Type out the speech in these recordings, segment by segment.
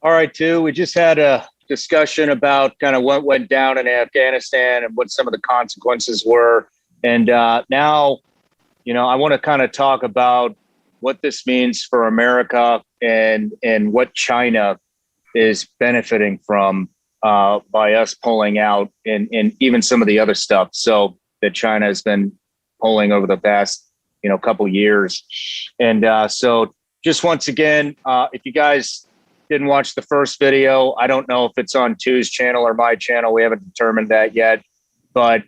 All right, too. We just had a discussion about kind of what went down in Afghanistan and what some of the consequences were. And now, I want to kind of talk about what this means for America and what China is benefiting from by us pulling out and even some of the other stuff. So that China has been pulling over the past, couple years. And so just once again, if you guys didn't watch the first video, I don't know if it's on Tu's channel or my channel. We haven't determined that yet, but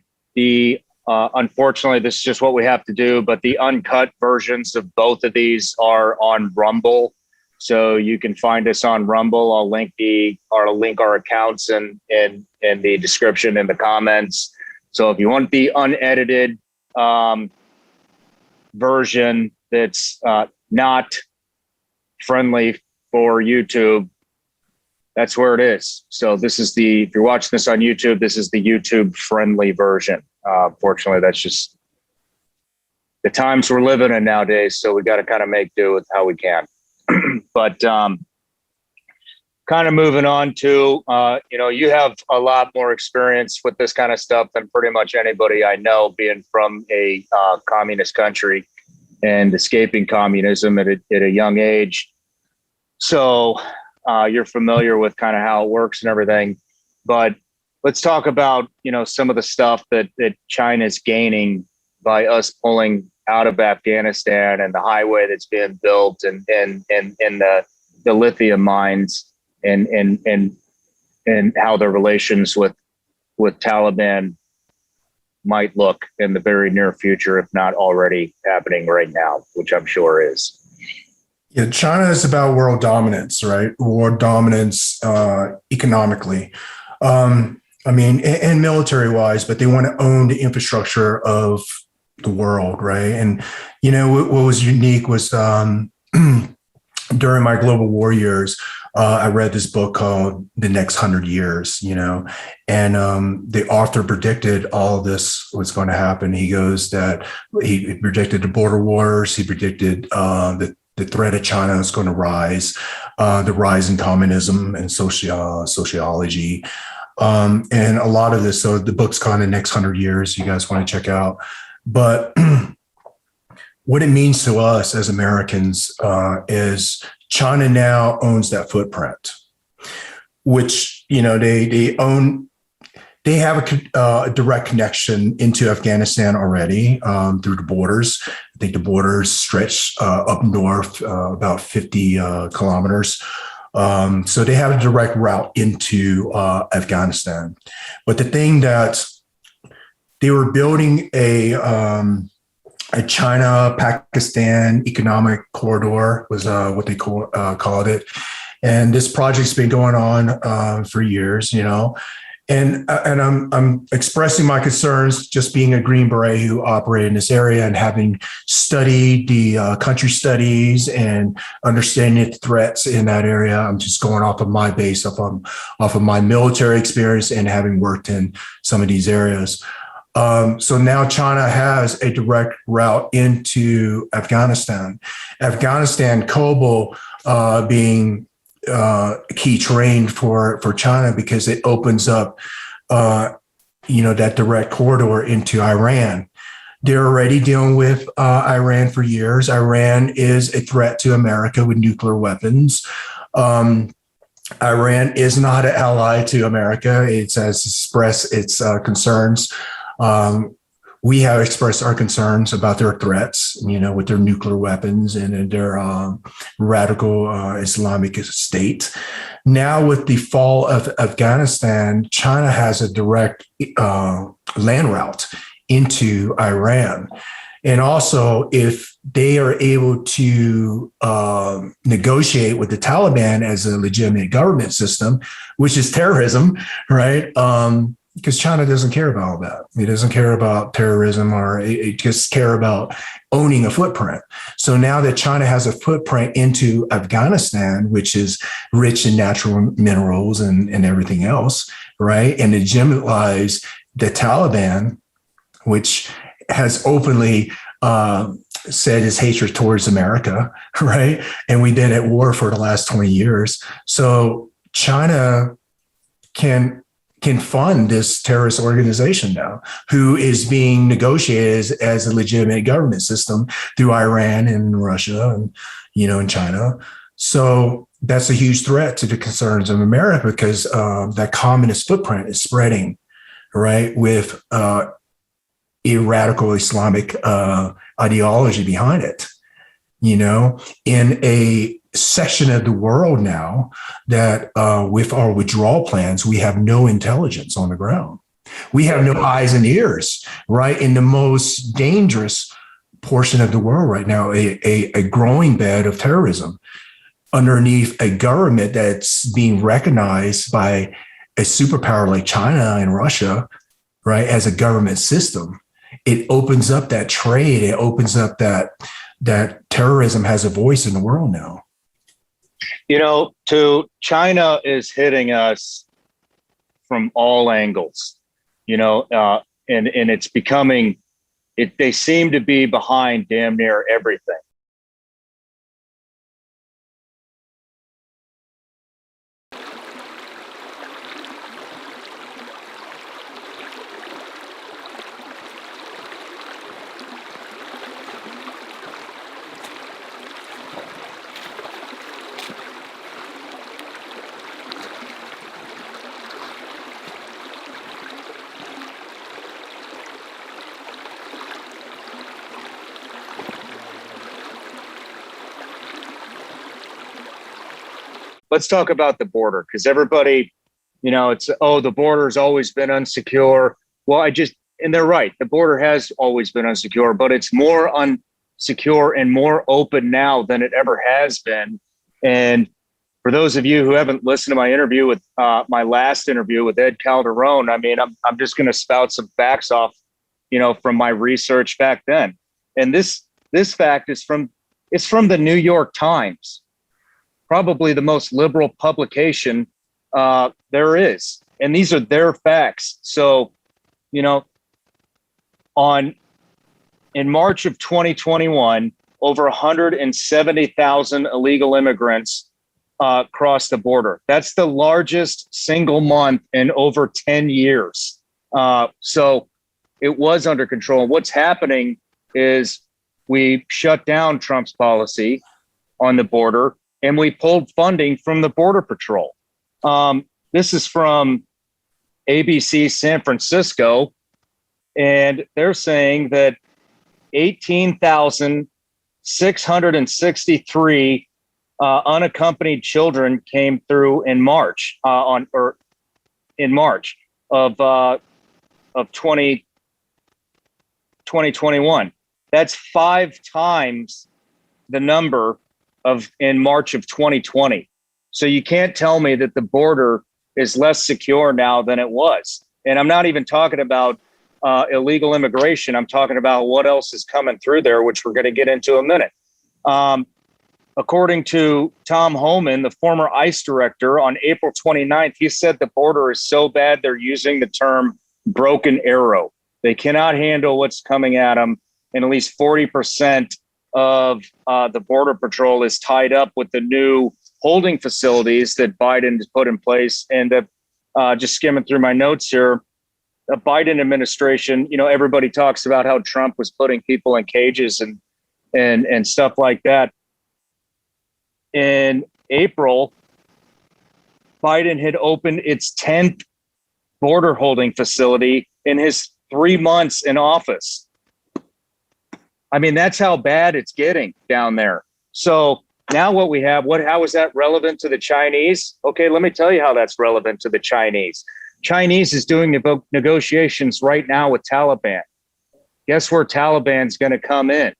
unfortunately, this is just what we have to do. But the uncut versions of both of these are on Rumble, so you can find us on Rumble. I'll link our accounts in the description in the comments. So if you want the unedited version that's not friendly for YouTube, that's where it is. So if you're watching this on YouTube, this is the YouTube friendly version. Fortunately, that's just the times we're living in nowadays. So we got to kind of make do with how we can. But kind of moving on to, you have a lot more experience with this kind of stuff than pretty much anybody I know, being from a communist country and escaping communism at a young age. So you're familiar with kind of how it works and everything, but let's talk about, some of the stuff that China's gaining by us pulling out of Afghanistan and the highway that's being built and the lithium mines and how their relations with Taliban might look in the very near future, if not already happening right now, which I'm sure is. Yeah, China is about world dominance, right? World dominance economically. And military-wise, but they want to own the infrastructure of the world, right? And, what was unique was during my global war years, I read this book called The Next 100 Years, and the author predicted all of this was going to happen. He goes that he predicted the border wars. He predicted the threat of China is going to rise, the rise in communism and sociology. And a lot of this, so the book's called The Next 100 Years, you guys want to check out. But what it means to us as Americans is China now owns that footprint, which, they have a direct connection into Afghanistan already through the borders. I think the borders stretch up north about 50 kilometers. So they have a direct route into Afghanistan. But the thing that they were building a China-Pakistan economic corridor was what they called it. And this project's been going on for years, And I'm expressing my concerns just being a Green Beret who operated in this area and having studied the country studies and understanding the threats in that area. I'm just going off of my base, off of my military experience and having worked in some of these areas. So now China has a direct route into Afghanistan. Kabul being key terrain for China because it opens up, that direct corridor into Iran. They're already dealing with Iran for years. Iran is a threat to America with nuclear weapons. Iran is not an ally to America. It has expressed its concerns. We have expressed our concerns about their threats, with their nuclear weapons and their radical Islamic state. Now, with the fall of Afghanistan, China has a direct land route into Iran. And also, if they are able to negotiate with the Taliban as a legitimate government system, which is terrorism, right? Because China doesn't care about all that. It doesn't care about terrorism, or it just care about owning a footprint. So now that China has a footprint into Afghanistan, which is rich in natural minerals and everything else, right? And legitimize the Taliban, which has openly said his hatred towards America, right? And we've been at war for the last 20 years. So China can fund this terrorist organization now, who is being negotiated as a legitimate government system through Iran and Russia and, and China. So that's a huge threat to the concerns of America, because that communist footprint is spreading, right, with a radical Islamic ideology behind it, in a section of the world now that with our withdrawal plans, we have no intelligence on the ground. We have no eyes and ears, right? In the most dangerous portion of the world right now, a growing bed of terrorism underneath a government that's being recognized by a superpower like China and Russia, right, as a government system. It opens up that trade. It opens up that terrorism has a voice in the world now. China is hitting us from all angles, and it's becoming, they seem to be behind damn near everything. Let's talk about the border, because everybody, it's, the border's always been unsecure. Well, and they're right. The border has always been unsecure, but it's more unsecure and more open now than it ever has been. And for those of you who haven't listened to my interview with my last interview with Ed Calderon, I'm just going to spout some facts off, from my research back then. And this fact is from the New York Times, probably the most liberal publication there is. And these are their facts. So, in March of 2021, over 170,000 illegal immigrants crossed the border. That's the largest single month in over 10 years. So it was under control. What's happening is we shut down Trump's policy on the border, and we pulled funding from the Border Patrol. This is from ABC San Francisco, and they're saying that 18,663 unaccompanied children came through in March of 2021. That's 5 times the number of in March of 2020. So you can't tell me that the border is less secure now than it was. And I'm not even talking about illegal immigration. I'm talking about what else is coming through there, which we're going to get into in a minute. According to Tom Homan, the former ICE director, on April 29th, he said the border is so bad they're using the term broken arrow. They cannot handle what's coming at them. And at least 40% of the Border Patrol is tied up with the new holding facilities that Biden has put in place. And just skimming through my notes here, the Biden administration, everybody talks about how Trump was putting people in cages and stuff like that. In April, Biden had opened its 10th border holding facility in his 3 months in office. That's how bad it's getting down there. So now what we have, how is that relevant to the Chinese? Okay, let me tell you how that's relevant to the Chinese. Chinese is doing negotiations right now with Taliban. Guess where Taliban's going to come in?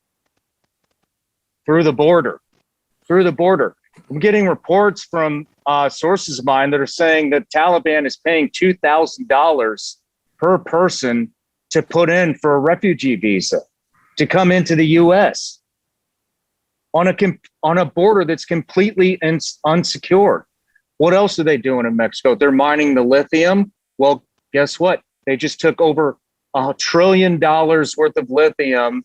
Through the border. I'm getting reports from sources of mine that are saying that Taliban is paying $2,000 per person to put in for a refugee visa to come into the U.S. on a border that's completely unsecured. What else are they doing in Mexico? They're mining the lithium. Well, guess what? They just took over $1 trillion worth of lithium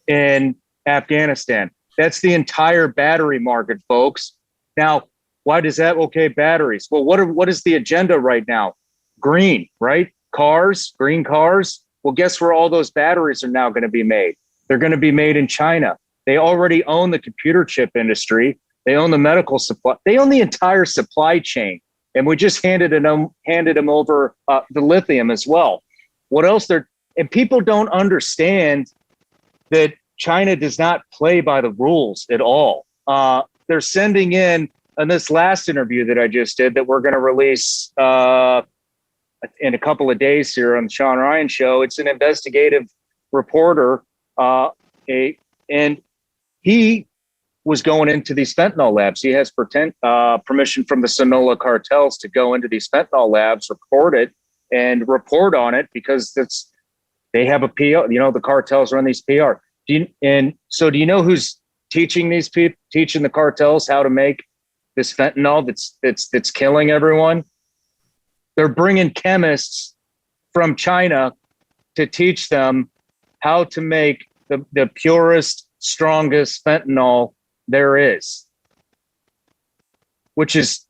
in Afghanistan. That's the entire battery market, folks. Now, why does that? Okay, batteries. Well, what is the agenda right now? Green, right? Cars, green cars. Well, guess where all those batteries are now going to be made? They're going to be made in China. They already own the computer chip industry. They own the medical supply. They own the entire supply chain. And we just handed them over the lithium as well. What else? And people don't understand that China does not play by the rules at all. They're sending in this last interview that I just did that we're going to release in a couple of days here on the Shawn Ryan Show. It's an investigative reporter, and he was going into these fentanyl labs. He has permission from the Sinaloa cartels to go into these fentanyl labs, report on it because they have a PR. You know, the cartels run these PR. Do you know who's teaching the cartels how to make this fentanyl that's killing everyone? They're bringing chemists from China to teach them how to make the purest, strongest fentanyl there is, which is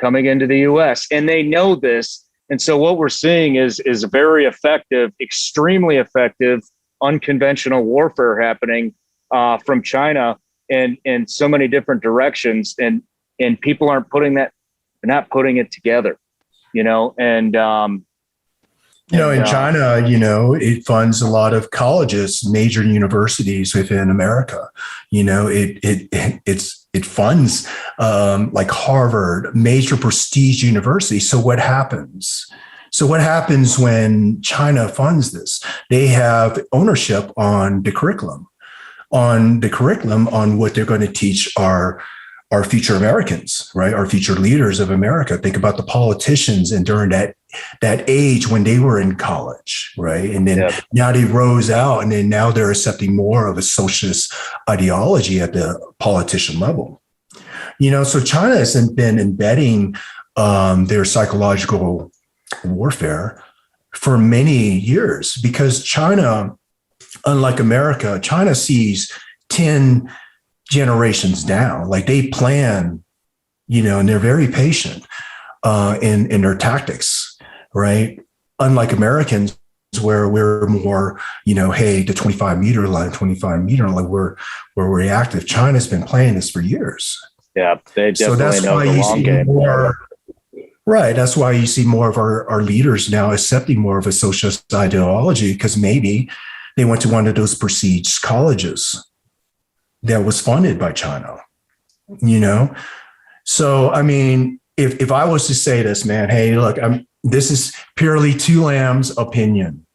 coming into the US. And they know this. And so what we're seeing is a very effective, extremely effective, unconventional warfare happening from China in so many different directions. And people aren't they're not putting it together, you know, and in China, it funds a lot of colleges, major universities within America. It funds like Harvard, major prestige universities. So what happens? What happens when China funds this? They have ownership on the curriculum, on what they're going to teach our future Americans, right? Our future leaders of America. Think about the politicians and during that age when they were in college, right? And then now they rose out, and then now they're accepting more of a socialist ideology at the politician level. So China has been embedding their psychological warfare for many years because China, unlike America, China sees 10 generations down. Like they plan, and they're very patient in their tactics, right? Unlike Americans, where we're more, hey, the 25 meter line, like we're reactive. China's been playing this for years. Yeah, they definitely know the long game. Right. That's why you see more of our leaders now accepting more of a socialist ideology, because maybe they went to one of those prestige colleges that was funded by China, So, I mean, if I was to say this, man, hey, look, this is purely Tu Lam's opinion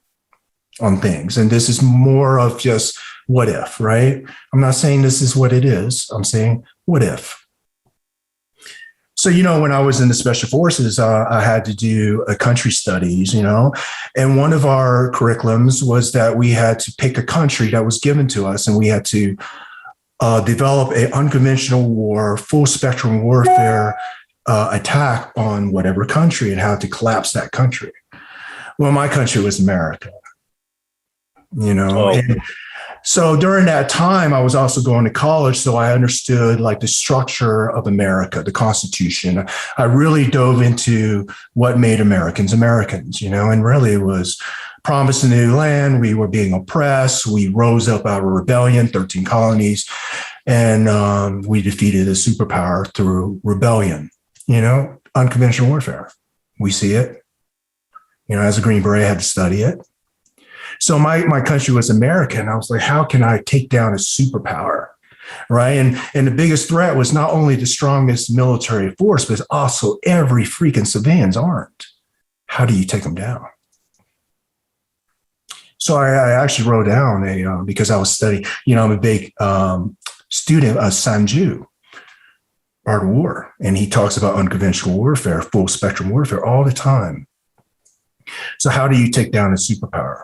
on things. And this is more of just what if, right? I'm not saying this is what it is. I'm saying what if. So, when I was in the special forces, I had to do country studies, and one of our curriculums was that we had to pick a country that was given to us, and we had to develop an unconventional war, full spectrum warfare attack on whatever country and how to collapse that country. Well, my country was America, And so during that time, I was also going to college, so I understood like the structure of America, the Constitution. I really dove into what made Americans, and really it was promised a new land. We were being oppressed. We rose up out of rebellion, 13 colonies, and we defeated a superpower through rebellion, unconventional warfare. We see it, as a Green Beret, I had to study it. So my country was America, and I was like, how can I take down a superpower, right? And the biggest threat was not only the strongest military force, but also every freaking civilian's armed. How do you take them down? So I actually wrote down because I was studying, I'm a big student of Sanju, Art of War, and he talks about unconventional warfare, full spectrum warfare all the time. So how do you take down a superpower?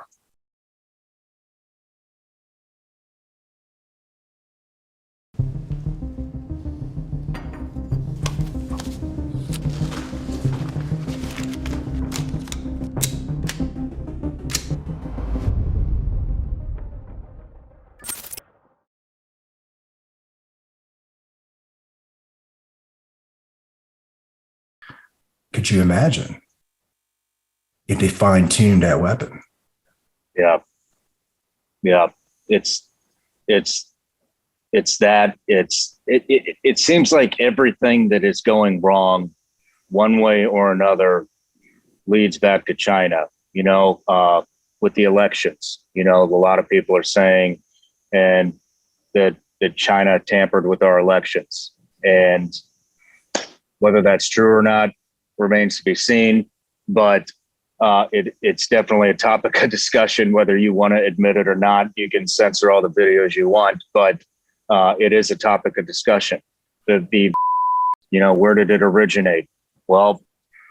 Could you imagine if they fine-tuned that weapon? Yeah. Yeah. It seems like everything that is going wrong one way or another leads back to China, with the elections. A lot of people are saying and that China tampered with our elections. And whether that's true or not remains to be seen. But it's definitely a topic of discussion, whether you want to admit it or not. You can censor all the videos you want, but it is a topic of discussion. Where did it originate? Well,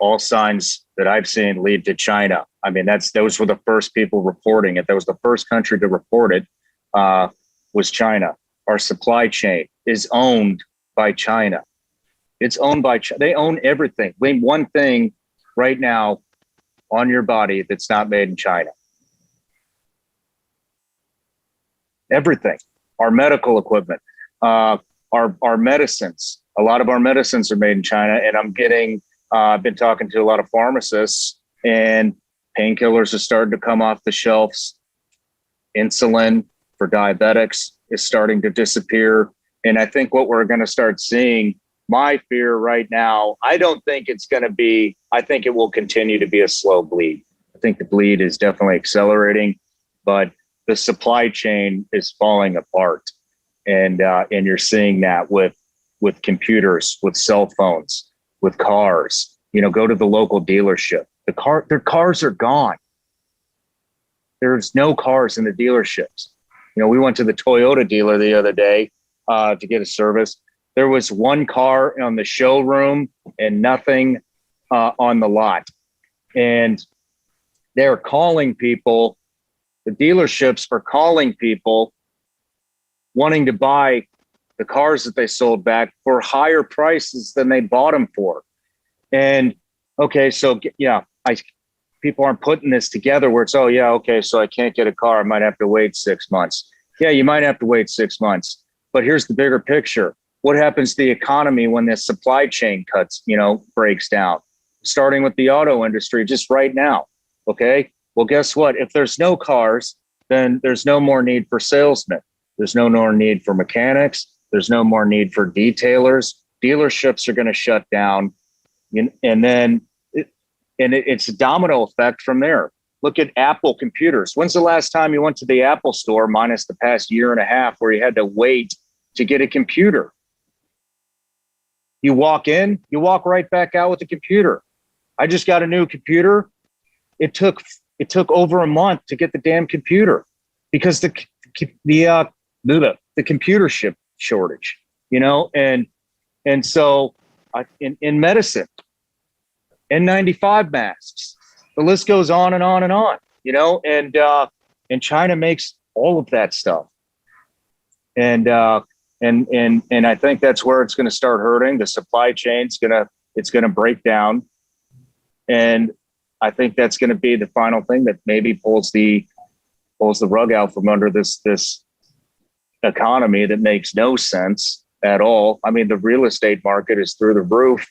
all signs that I've seen lead to China. I mean, those were the first people reporting it. That was the first country to report it, was China. Our supply chain is owned by China. It's owned by China. They own everything. Name one thing right now on your body that's not made in China. Everything. Our medical equipment, our medicines. A lot of our medicines are made in China, and I've been talking to a lot of pharmacists, and painkillers are starting to come off the shelves. Insulin for diabetics is starting to disappear. And I think what we're going to start seeing, my fear right now, I don't think it's going to be, I think it will continue to be a slow bleed. I think the bleed is definitely accelerating, but the supply chain is falling apart. And you're seeing that with computers, with cell phones, with cars. Go to the local dealership. Their cars are gone. There's no cars in the dealerships. We went to the Toyota dealer the other day to get a service. There was one car on the showroom and nothing on the lot. And they're calling people, the dealerships are calling people wanting to buy the cars that they sold back for higher prices than they bought them for. And okay, so people aren't putting this together where it's, so I can't get a car. I might have to wait 6 months. Yeah, you might have to wait 6 months. But here's the bigger picture. What happens to the economy when the supply chain breaks down? Starting with the auto industry just right now. Okay. Well, guess what? If there's no cars, then there's no more need for salesmen. There's no more need for mechanics. There's no more need for detailers. Dealerships are going to shut down. And then it's a domino effect from there. Look at Apple computers. When's the last time you went to the Apple store, minus the past year and a half, where you had to wait to get a computer? You walk in, you walk right back out with a computer. I just got a new computer. It took over a month to get the damn computer because the computer chip shortage, and so in medicine, N95 masks, the list goes on and on and on, and China makes all of that stuff. And I think that's where it's going to start hurting. The supply chain's it's going to break down. And I think that's going to be the final thing that maybe pulls the rug out from under this economy that makes no sense at all. I mean, the real estate market is through the roof,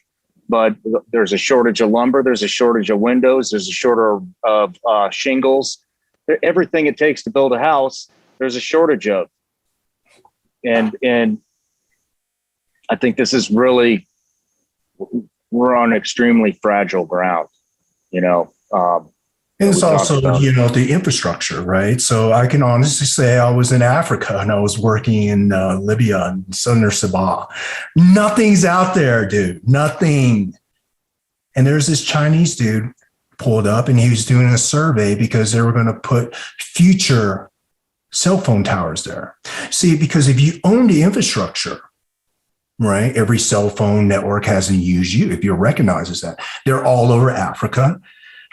but there's a shortage of lumber. There's a shortage of windows. There's a shortage of shingles. Everything it takes to build a house, there's a shortage of. And I think this is really, we're on extremely fragile ground, And it's also, the infrastructure, right? So I can honestly say I was in Africa and I was working in Libya and Southern Sabah. Nothing's out there, dude. Nothing. And there's this Chinese dude pulled up and he was doing a survey because they were going to put future cell phone towers there. See, because if you own the infrastructure, right, every cell phone network has a UU, if you recognizes that. They're all over Africa.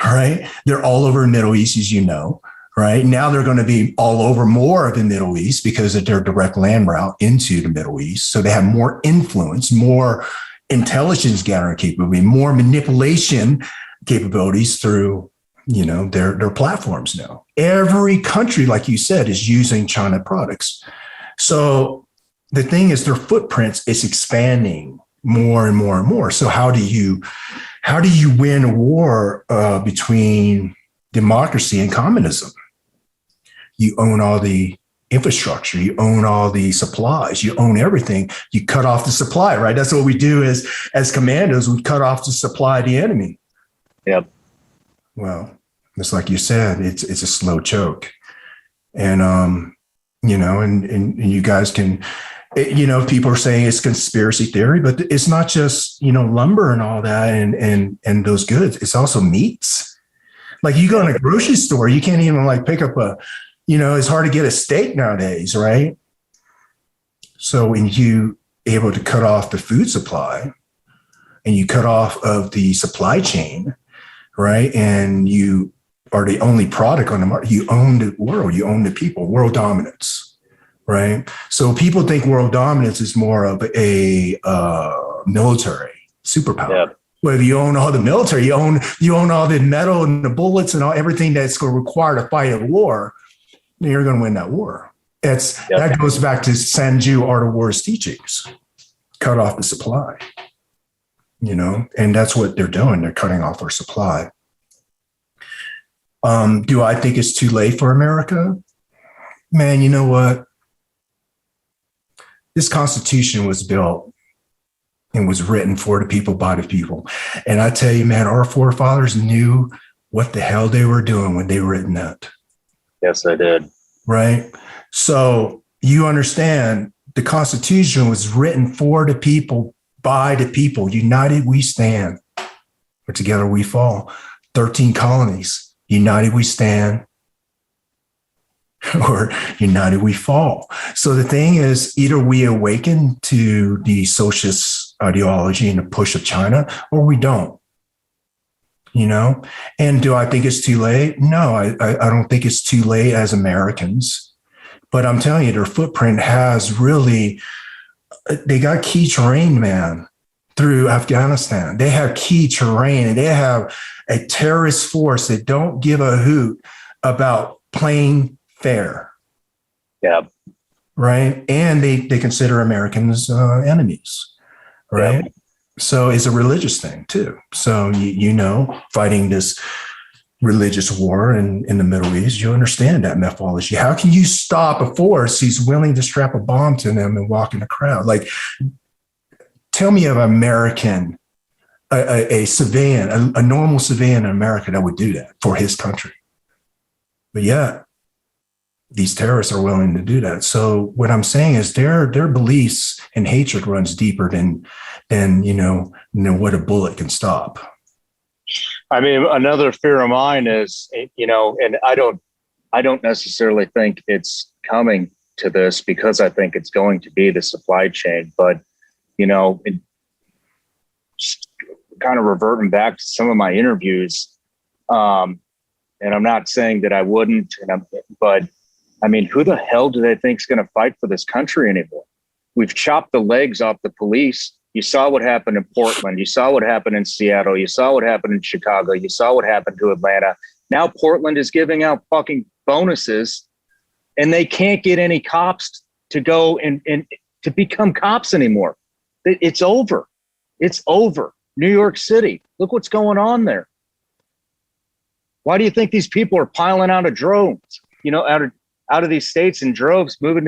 Right? They're all over the Middle East, as you know, right? Now they're going to be all over more of the Middle East because of their direct land route into the Middle East. So they have more influence, more intelligence gathering capability, more manipulation capabilities through, their platforms now. Every country, like you said, is using China products. So the thing is their footprints is expanding more and more and more. So how do you how do you win a war between democracy and communism? You own all the infrastructure, you own all the supplies, you own everything. You cut off the supply, right? That's what we do as commandos. We cut off the supply of the enemy. Yep. Well, it's like you said, it's a slow choke. And, you know, and you guys can, you know, people are saying it's conspiracy theory, but it's not just, you know, lumber and all that and those goods. It's also meats. Like you go in a grocery store, you can't even like pick up a, you know, it's hard to get a steak nowadays, right? So when you able to cut off the food supply and you cut off of the supply chain, right? And you are the only product on the market, you own the world, you own the people, world dominance, right? So people think world dominance is more of a military superpower. Yep. Well, if you own all the military, you own all the metal and the bullets and all everything that's going to require to fight a war, you're going to win that war. That goes back to Sanju Art of War's teachings. Cut off the supply, you know, and that's what they're doing. They're cutting off our supply. Do I think it's too late for America? Man, you know what? This Constitution was built and was written for the people, by the people. And I tell you, man, our forefathers knew what the hell they were doing when they written that. Yes, I did. Right. So you understand the Constitution was written for the people, by the people. United we stand, but together we fall. 13 colonies. United we stand, or united we fall. So the thing is, either we awaken to the socialist ideology and the push of China, or we don't. You know, and do I think it's too late? No, I don't think it's too late as Americans, but I'm telling you, their footprint has really, they got key terrain, man, through Afghanistan. They have key terrain and they have a terrorist force that don't give a hoot about playing fair. Yeah. Right. And they consider Americans enemies. Right. Yeah. So it's a religious thing too. So, you know, fighting this religious war in the Middle East, you understand that mythology. How can you stop a force who's willing to strap a bomb to them and walk in a crowd? Like, tell me of an American, a civilian, a normal civilian in America that would do that for his country. But yeah, these terrorists are willing to do that. So what I'm saying is their beliefs and hatred runs deeper than you know what a bullet can stop. I mean, another fear of mine is, you know, and I don't necessarily think it's coming to this because I think it's going to be the supply chain. But, you know, kind of reverting back to some of my interviews, and I'm not saying that I wouldn't, but I mean, who the hell do they think is going to fight for this country anymore? We've chopped the legs off the police. You saw what happened in Portland. You saw what happened in Seattle. You saw what happened in Chicago. You saw what happened to Atlanta. Now Portland is giving out fucking bonuses and they can't get any cops to go and to become cops anymore. It's over. It's over. New York City. Look what's going on there. Why do you think these people are piling out of droves, you know, out of these states in droves, moving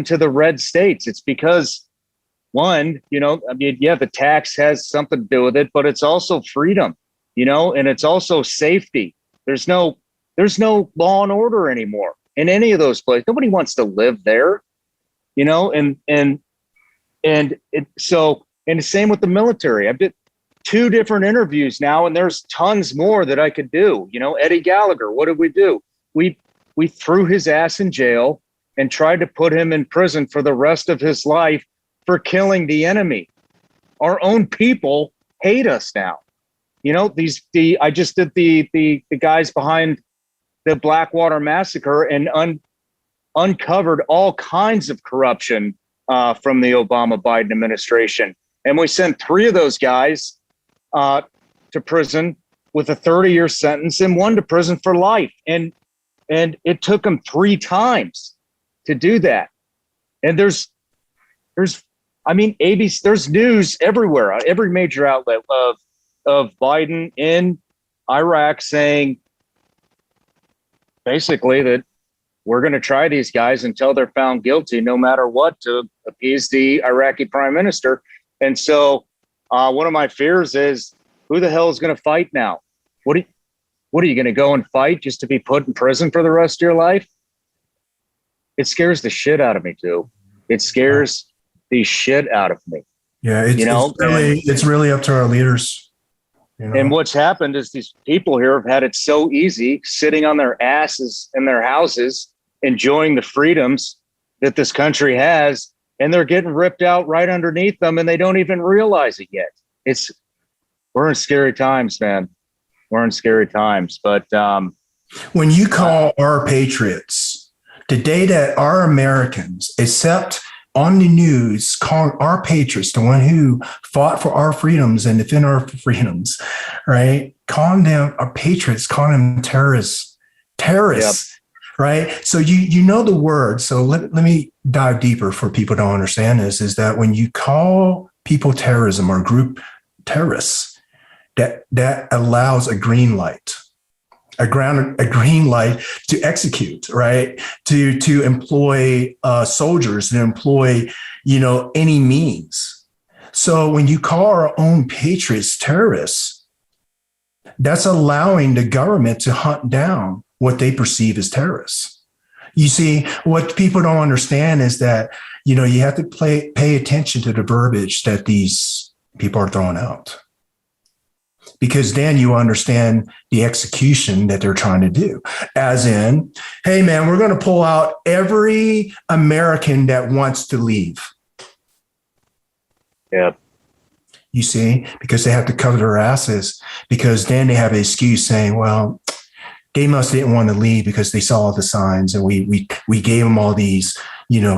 to the red states? It's because, one, you know, I mean, yeah, the tax has something to do with it, but it's also freedom, you know, and it's also safety. There's no law and order anymore in any of those places. Nobody wants to live there, you know, and the same with the military. I've did 2 different interviews now, and there's tons more that I could do. You know, Eddie Gallagher, what did we do? We threw his ass in jail and tried to put him in prison for the rest of his life for killing the enemy. Our own people hate us now. You know, I just did the guys behind the Blackwater massacre and uncovered all kinds of corruption from the Obama-Biden administration. And we sent 3 of those guys to prison with a 30-year sentence and 1 to prison for life. And it took them 3 times to do that. And there's ABC, there's news everywhere, every major outlet of Biden in Iraq saying basically that we're going to try these guys until they're found guilty, no matter what, to appease the Iraqi prime minister. And so one of my fears is, who the hell is going to fight now? What are you going to go and fight just to be put in prison for the rest of your life? It scares the shit out of me too. It scares the shit out of me. Yeah, it's really up to our leaders. You know? And what's happened is these people here have had it so easy, sitting on their asses in their houses, enjoying the freedoms that this country has, and they're getting ripped out right underneath them, and they don't even realize it yet. We're in scary times, man. We're in scary times. But when you call our patriots, the day that our Americans, except on the news, calling our patriots, the one who fought for our freedoms and defend our freedoms, right? Calling them our patriots, calling them terrorists, yep. Right? So you know the word. So let me dive deeper for people to understand this, is that when you call people terrorism or group terrorists, that allows a green light. A green light to execute, right? To employ soldiers, to employ, any means. So when you call our own patriots terrorists, that's allowing the government to hunt down what they perceive as terrorists. You see, what people don't understand is that, you have to pay attention to the verbiage that these people are throwing out. Because then you understand the execution that they're trying to do. As in, hey, man, we're going to pull out every American that wants to leave. Yeah. You see, because they have to cover their asses, because then they have an excuse saying, well, they must didn't want to leave because they saw the signs, and we gave them all these,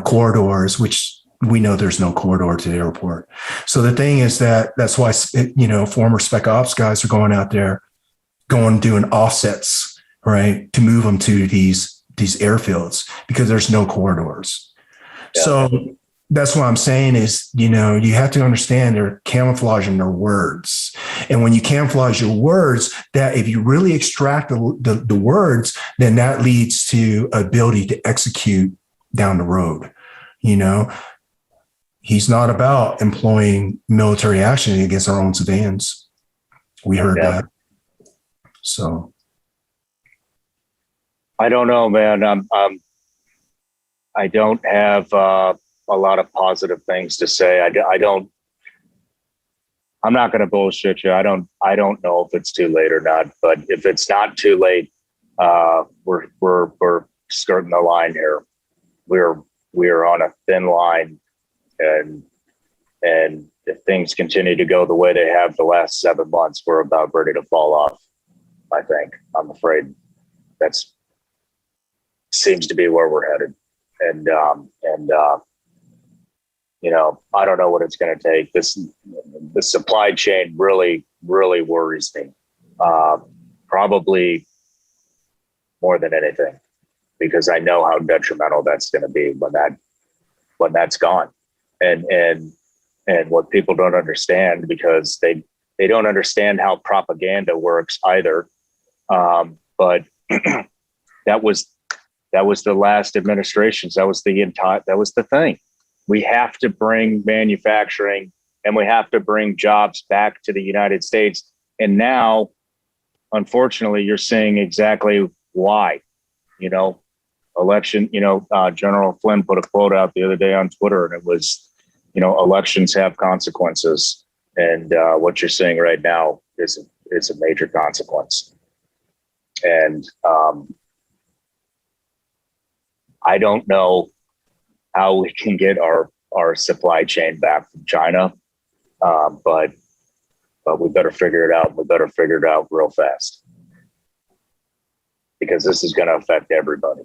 corridors, which we know there's no corridor to the airport. So the thing is that's why, former Spec Ops guys are going out there, doing offsets, right, to move them to these airfields, because there's no corridors. Yeah. So that's what I'm saying is, you have to understand they're camouflaging their words. And when you camouflage your words, that if you really extract the words, then that leads to ability to execute down the road, He's not about employing military action against our own civilians. We heard that. So I don't know, man. I don't have a lot of positive things to say. I'm not going to bullshit you. I don't know if it's too late or not. But if it's not too late, we're skirting the line here. We're on a thin line. And if things continue to go the way they have the last 7 months, we're about ready to fall off. I think. I'm afraid that's seems to be where we're headed. And I don't know what it's going to take. The supply chain really, really worries me. Probably more than anything, because I know how detrimental that's going to be when that's gone. And what people don't understand, because they don't understand how propaganda works either. But that was the last administrations. That was the thing. We have to bring manufacturing, and we have to bring jobs back to the United States. And now, unfortunately, you're seeing exactly why. Election. General Flynn put a quote out the other day on Twitter, and it was, elections have consequences, and what you're seeing right now is a major consequence. And I don't know how we can get our supply chain back from China, but we better figure it out. We better figure it out real fast, because this is going to affect everybody,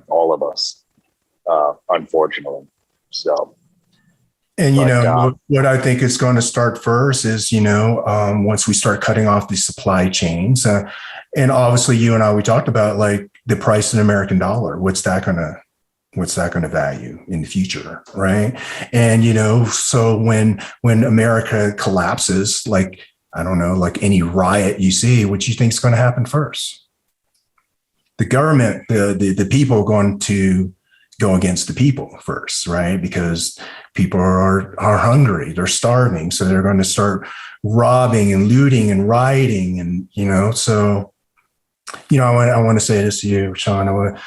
all of us, unfortunately. So. And, what I think is going to start first is, once we start cutting off the supply chains, and obviously you and I, we talked about like the price of the American dollar. What's that going to value in the future? Right. And, so when America collapses, like I don't know, like any riot you see, what you think is going to happen first? The government, the people going to go against the people first, right? Because people are hungry, they're starving, so they're going to start robbing and looting and rioting, and so I want to say this to you, Shawn.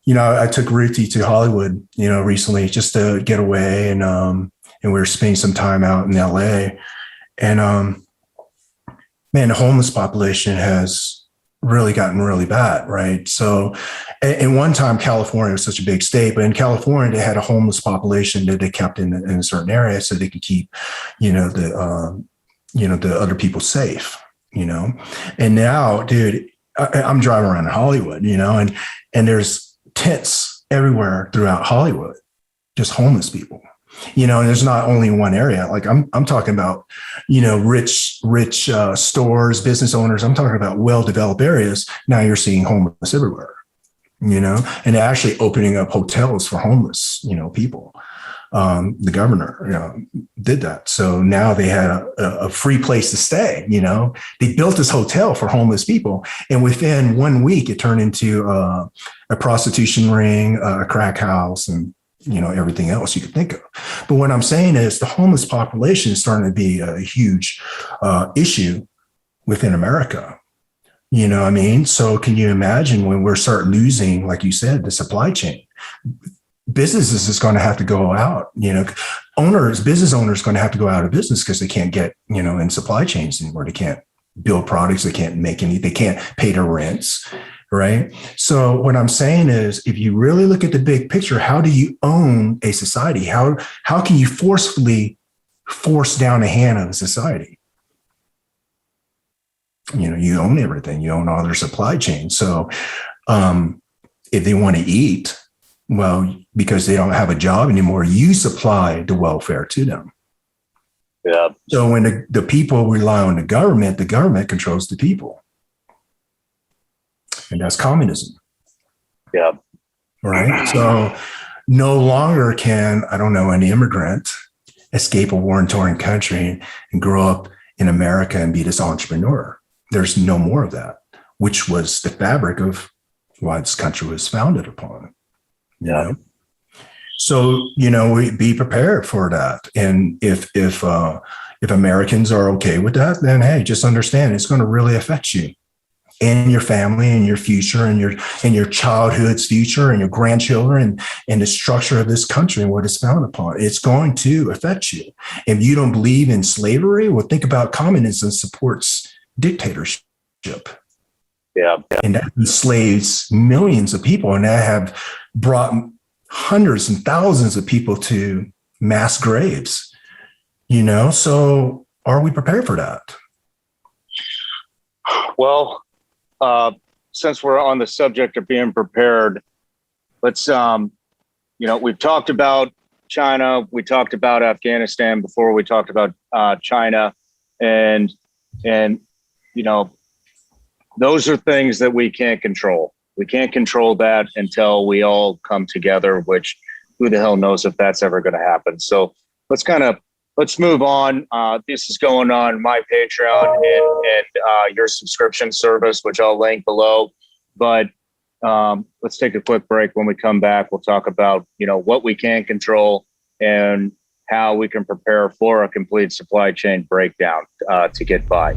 I took Ruthie to Hollywood, recently just to get away, and we were spending some time out in LA, and man, the homeless population has really gotten really bad, right? So, in one time, California was such a big state, but in California, they had a homeless population that they kept in a certain area so they could keep, the other people safe, And now, dude, I'm driving around in Hollywood, and there's tents everywhere throughout Hollywood, just homeless people. And there's not only one area. Like I'm talking about, rich stores, business owners. I'm talking about well-developed areas. Now you're seeing homeless everywhere, and they're actually opening up hotels for homeless, people. The governor, did that. So now they had a free place to stay. They built this hotel for homeless people, and within 1 week, it turned into a prostitution ring, a crack house, and everything else you could think of. But what I'm saying is the homeless population is starting to be a huge issue within America. You know what I mean? So can you imagine when we start losing, like you said, the supply chain? Businesses is going to have to go out, business owners going to have to go out of business because they can't get, in supply chains anymore. They can't build products. They can't make any, they can't pay their rents. Right. So what I'm saying is, if you really look at the big picture, how do you own a society? How can you forcefully force down the hand of a society? You own everything. You own all their supply chain. So if they want to eat, well, because they don't have a job anymore, you supply the welfare to them. Yeah. So when the people rely on the government controls the people. And that's communism. Yeah. Right. So no longer can, an immigrant escape a war-torn country and grow up in America and be this entrepreneur. There's no more of that, which was the fabric of why this country was founded upon. Yeah. So, we be prepared for that. And if Americans are okay with that, then hey, just understand it's going to really affect you and your family and your future and your childhood's future and your grandchildren and the structure of this country and what it's founded upon. It's going to affect you. If you don't believe in slavery, well, think about communism supports dictatorship. Yeah. And that enslaves millions of people, and that have brought hundreds and thousands of people to mass graves. So are we prepared for that? Well, since we're on the subject of being prepared, let's, we've talked about China, we talked about Afghanistan before, we talked about China, and those are things that we can't control. We can't control that until we all come together, which who the hell knows if that's ever going to happen. So let's move on. This is going on my Patreon and your subscription service, which I'll link below. But let's take a quick break. When we come back, we'll talk about, what we can control and how we can prepare for a complete supply chain breakdown to get by.